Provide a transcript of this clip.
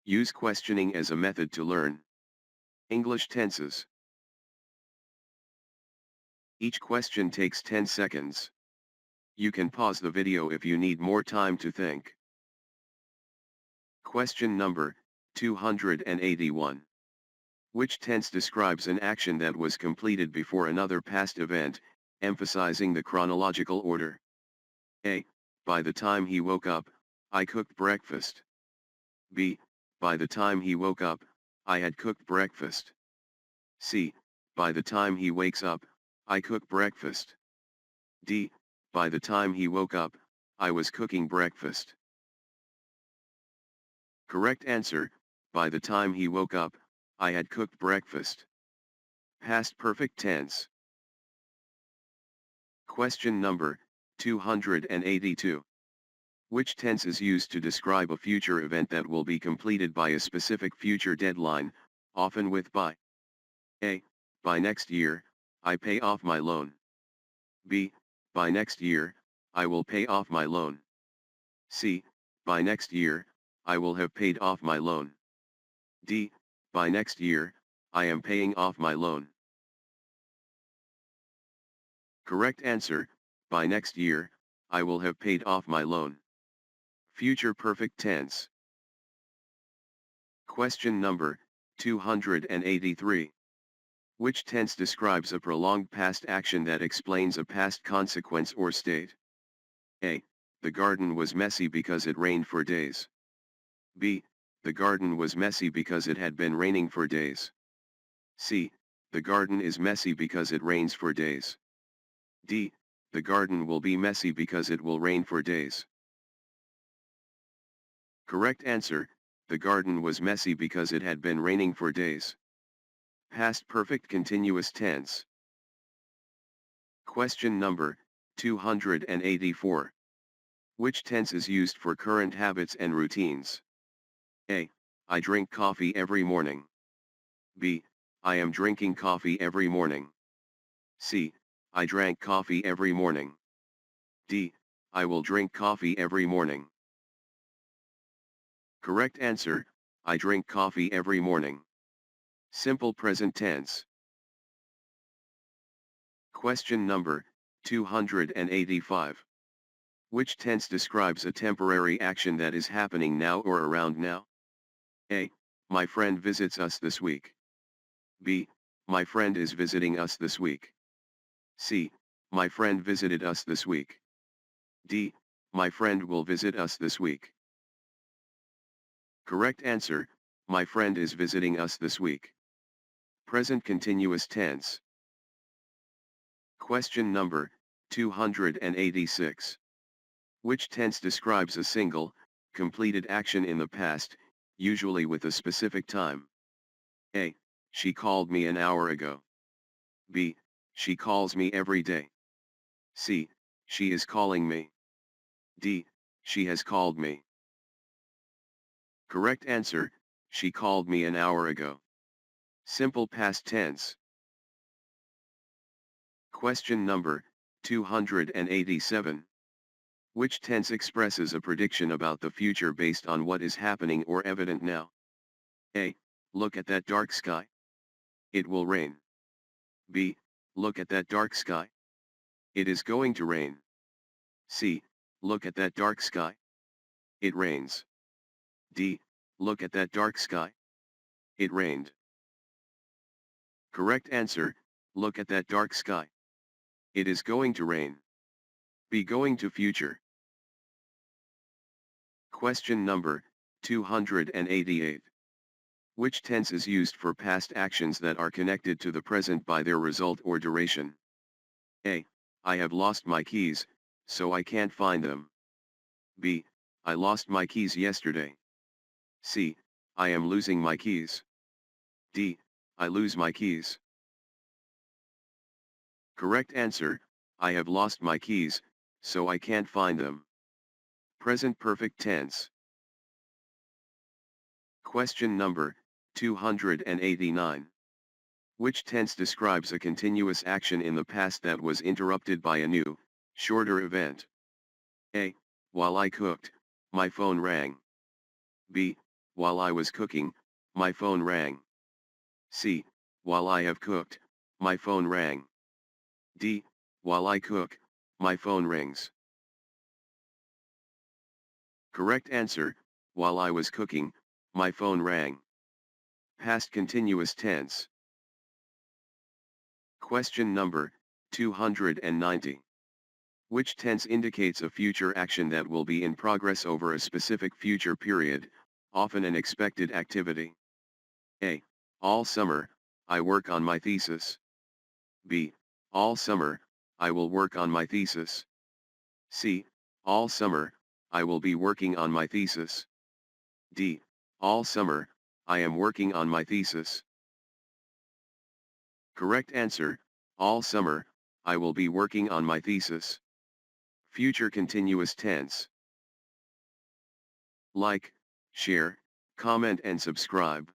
Use questioning as a method to learn English tenses. Each question takes 10 seconds. You can pause the video if you need more time to think. Question number 281. Which tense describes an action that was completed before another past event, emphasizing the chronological order? A. By the time he woke up, I cooked breakfast. B. By the time he woke up, I had cooked breakfast. C. By the time he wakes up, I cook breakfast. D. By the time he woke up, I was cooking breakfast. Correct answer, by the time he woke up, I had cooked breakfast. Past perfect tense. Question number 282. Which tense is used to describe a future event that will be completed by a specific future deadline, often with by? A. By next year, I pay off my loan. B. By next year, I will pay off my loan. C. By next year, I will have paid off my loan. D. By next year, I am paying off my loan. Correct answer, by next year, I will have paid off my loan. Future perfect tense. Question number 283. Which tense describes a prolonged past action that explains a past consequence or state? A. The garden was messy because it rained for days. B. The garden was messy because it had been raining for days. C. The garden is messy because it rains for days. D. The garden will be messy because it will rain for days. Correct answer, the garden was messy because it had been raining for days. Past perfect continuous tense. Question number 284. Which tense is used for current habits and routines? A. I drink coffee every morning. B. I am drinking coffee every morning. C. I drank coffee every morning. D. I will drink coffee every morning. Correct answer, I drink coffee every morning. Simple present tense. Question number 285. Which tense describes a temporary action that is happening now or around now? A. My friend visits us this week. B. My friend is visiting us this week. C. My friend visited us this week. D. My friend will visit us this week. Correct answer, my friend is visiting us this week. Present continuous tense. Question number 286. Which tense describes a single, completed action in the past, usually with a specific time? A. She called me an hour ago. B. She calls me every day. C. She is calling me. D. She has called me. Correct answer, she called me an hour ago. Simple past tense. Question number 287. Which tense expresses a prediction about the future based on what is happening or evident now? A. Look at that dark sky. It will rain. B. Look at that dark sky. It is going to rain. C. Look at that dark sky. It rains. D. Look at that dark sky. It rained. Correct answer, look at that dark sky. It is going to rain. Be going to future. Question number 288. Which tense is used for past actions that are connected to the present by their result or duration? A. I have lost my keys, so I can't find them. B. I lost my keys yesterday. C. I am losing my keys. D. I lose my keys. Correct answer, I have lost my keys, so I can't find them. Present perfect tense. Question number 289. Which tense describes a continuous action in the past that was interrupted by a new, shorter event? A. While I cooked, my phone rang. B. while I was cooking, my phone rang. C. While I have cooked, my phone rang. D. While I cook, my phone rings. Correct answer, while I was cooking, my phone rang. Past continuous tense. Question number 290. Which tense indicates a future action that will be in progress over a specific future period, often an expected activity? A. All summer, I work on my thesis. B. All summer, I will work on my thesis. C. All summer, I will be working on my thesis. D. All summer, I am working on my thesis. Correct answer, all summer, I will be working on my thesis. Future continuous tense. Like, share, comment and subscribe.